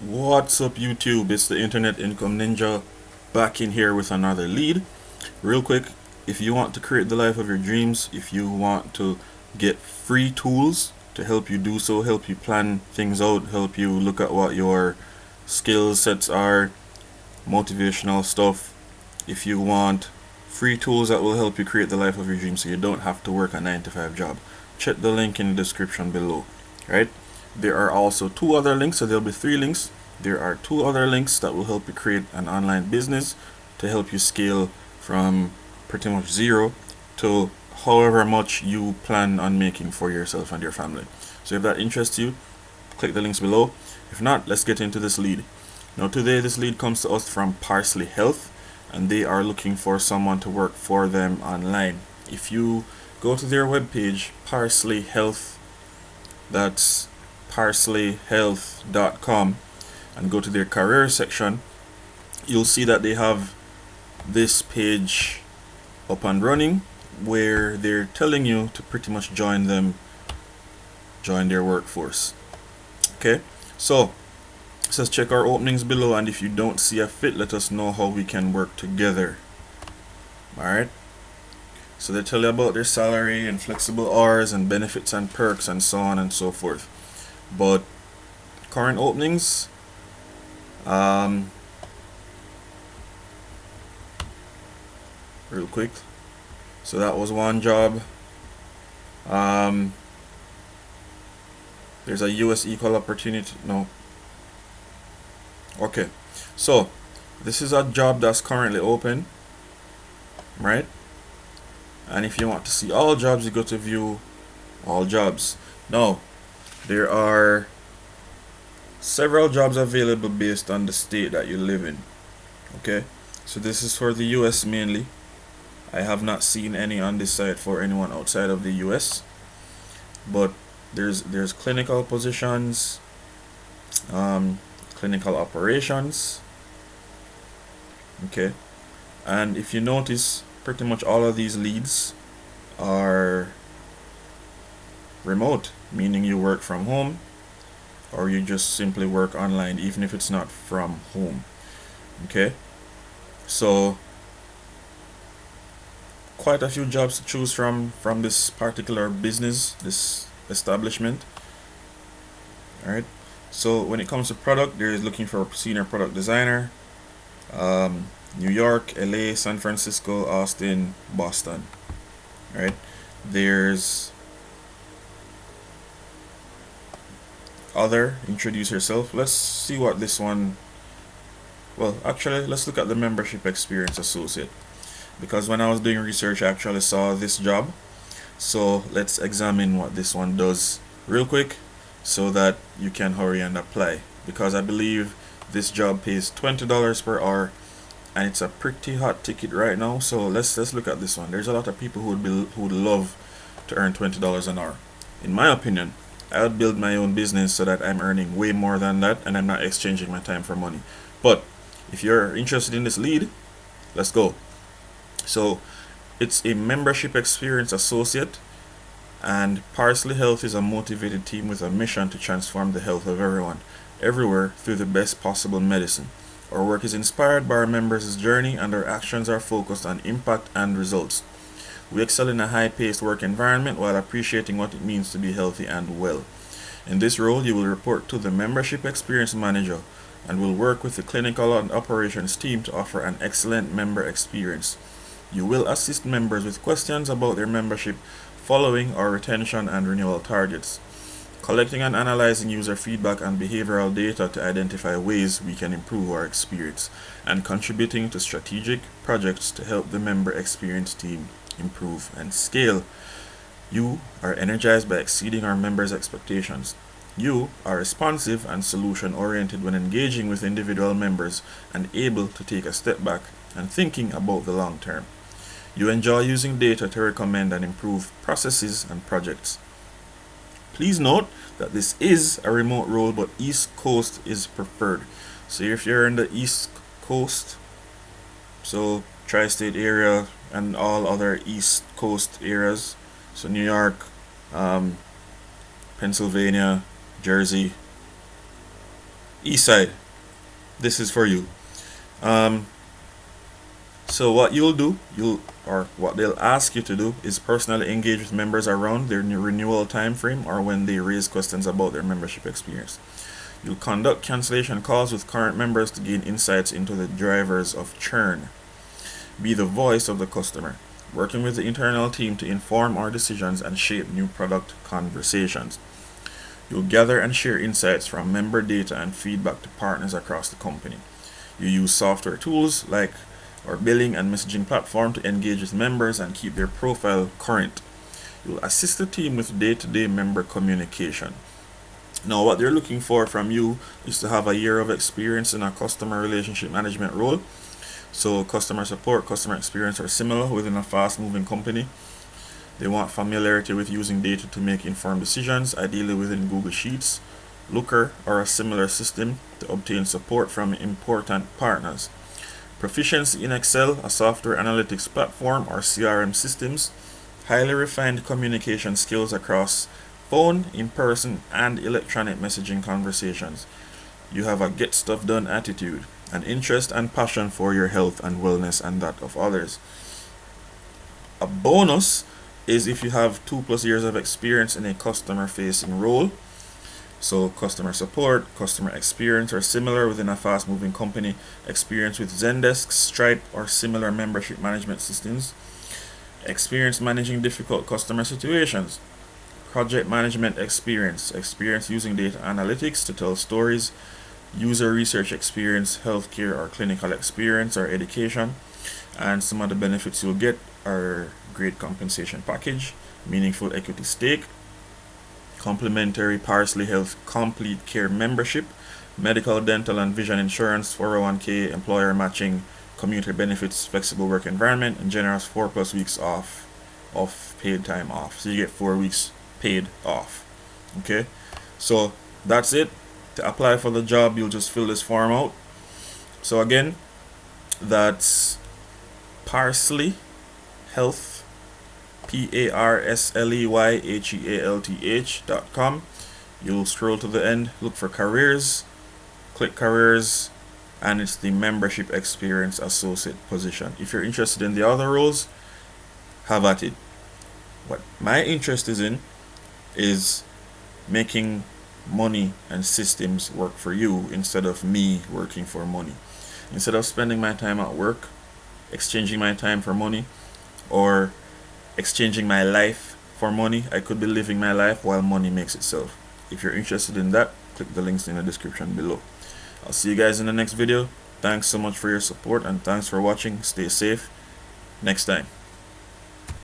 What's up YouTube? It's the Internet Income Ninja back in here with another lead. Real quick, if you want to create the life of your dreams, if you want to get free tools to help you do so, help you plan things out, help you look at what your skill sets are, motivational stuff, if you want free tools that will help you create the life of your dreams so you don't have to work a 9 to 5 job, check the link in the description below, right? There are also two other links, so there'll be three links. There are two other links that will help you create an online business to help you scale from pretty much zero to however much you plan on making for yourself and your family. So if that interests you, click the links below. If not, let's get into this lead. Now today this lead comes to us from Parsley Health, and they are looking for someone to work for them online. If you go to their webpage, Parsley Health, that's parsleyhealth.com, and go to their career section, you'll see that they have this page up and running where they're telling you to pretty much join their workforce. Okay, so it says check our openings below, and if you don't see a fit, let us know how we can work together. Alright, so they tell you about their salary and flexible hours and benefits and perks and so on and so forth. But current openings, real quick, so that was one job. There's a US equal opportunity, no, okay, so this is a job that's currently open, right? And if you want to see all jobs, you go to view all jobs. Now there are several jobs available based on the state that you live in. Okay, so this is for the US mainly. I have not seen any on this site for anyone outside of the US, but there's clinical positions, clinical operations. Okay, and if you notice, pretty much all of these leads are remote, meaning you work from home or you just simply work online, even if it's not from home. Okay, so quite a few jobs to choose from this particular business, this establishment. All right, so when it comes to product, there is looking for a senior product designer, New York, LA, San Francisco, Austin, Boston. All right, there's other, introduce yourself. Let's see what this one, well actually let's look at the membership experience associate, because when I was doing research I actually saw this job. So let's examine what this one does real quick so that you can hurry and apply, because I believe this job pays $20 per hour and it's a pretty hot ticket right now. So let's look at this one. There's a lot of people who would love to earn $20 an hour. In my opinion, I would build my own business so that I'm earning way more than that and I'm not exchanging my time for money. But if you're interested in this lead, let's go. So it's a membership experience associate, and Parsley Health is a motivated team with a mission to transform the health of everyone, everywhere, through the best possible medicine. Our work is inspired by our members' journey, and our actions are focused on impact and results. We excel in a high-paced work environment while appreciating what it means to be healthy and well. In this role, you will report to the Membership Experience Manager and will work with the clinical and operations team to offer an excellent member experience. You will assist members with questions about their membership, following our retention and renewal targets, collecting and analyzing user feedback and behavioral data to identify ways we can improve our experience, and contributing to strategic projects to help the member experience team improve and scale. You are energized by exceeding our members' expectations. You are responsive and solution-oriented when engaging with individual members and able to take a step back and thinking about the long term. You enjoy using data to recommend and improve processes and projects. Please note that this is a remote role, but East Coast is preferred. So if you're in the East Coast, so tri-state area and all other East Coast areas, so New York, Pennsylvania, Jersey, East side, this is for you. Um, so what you'll do, or what they'll ask you to do, is personally engage with members around their new renewal time frame or when they raise questions about their membership experience. You'll conduct cancellation calls with current members to gain insights into the drivers of churn. Be the voice of the customer, working with the internal team to inform our decisions and shape new product conversations. You'll gather and share insights from member data and feedback to partners across the company. You use software tools like our billing and messaging platform to engage with members and keep their profile current. You'll assist the team with day-to-day member communication. Now, what they're looking for from you is to have a year of experience in a customer relationship management role. So customer support, customer experience are similar within a fast-moving company. They want familiarity with using data to make informed decisions, ideally within Google Sheets, Looker, or a similar system to obtain support from important partners. Proficiency in Excel, a software analytics platform, or CRM systems. Highly refined communication skills across phone, in-person, and electronic messaging conversations. You have a get stuff done attitude, an interest and passion for your health and wellness and that of others. A bonus is if you have 2+ years of experience in a customer facing role. So customer support, customer experience are similar within a fast moving company. Experience with Zendesk, Stripe, or similar membership management systems. Experience managing difficult customer situations. Project management experience. Experience using data analytics to tell stories. User research experience, healthcare or clinical experience or education. And some of the benefits you'll get are great compensation package, meaningful equity stake, complimentary Parsley Health Complete Care membership, medical, dental, and vision insurance, 401k, employer matching, commuter benefits, flexible work environment, and generous 4+ weeks off of paid time off. So you get 4 weeks paid off. Okay, so that's it. To apply for the job, you'll just fill this form out. So again, that's Parsley Health, PARSLEYHEALTH.com. You'll scroll to the end, look for careers, click careers, and it's the membership experience associate position. If you're interested in the other roles, have at it. What my interest is in is making money and systems work for you instead of me working for money. Instead of spending my time at work, exchanging my time for money, or exchanging my life for money, I could be living my life while money makes itself. If you're interested in that, click the links in the description below. I'll see you guys in the next video. Thanks so much for your support and thanks for watching. Stay safe. Next time.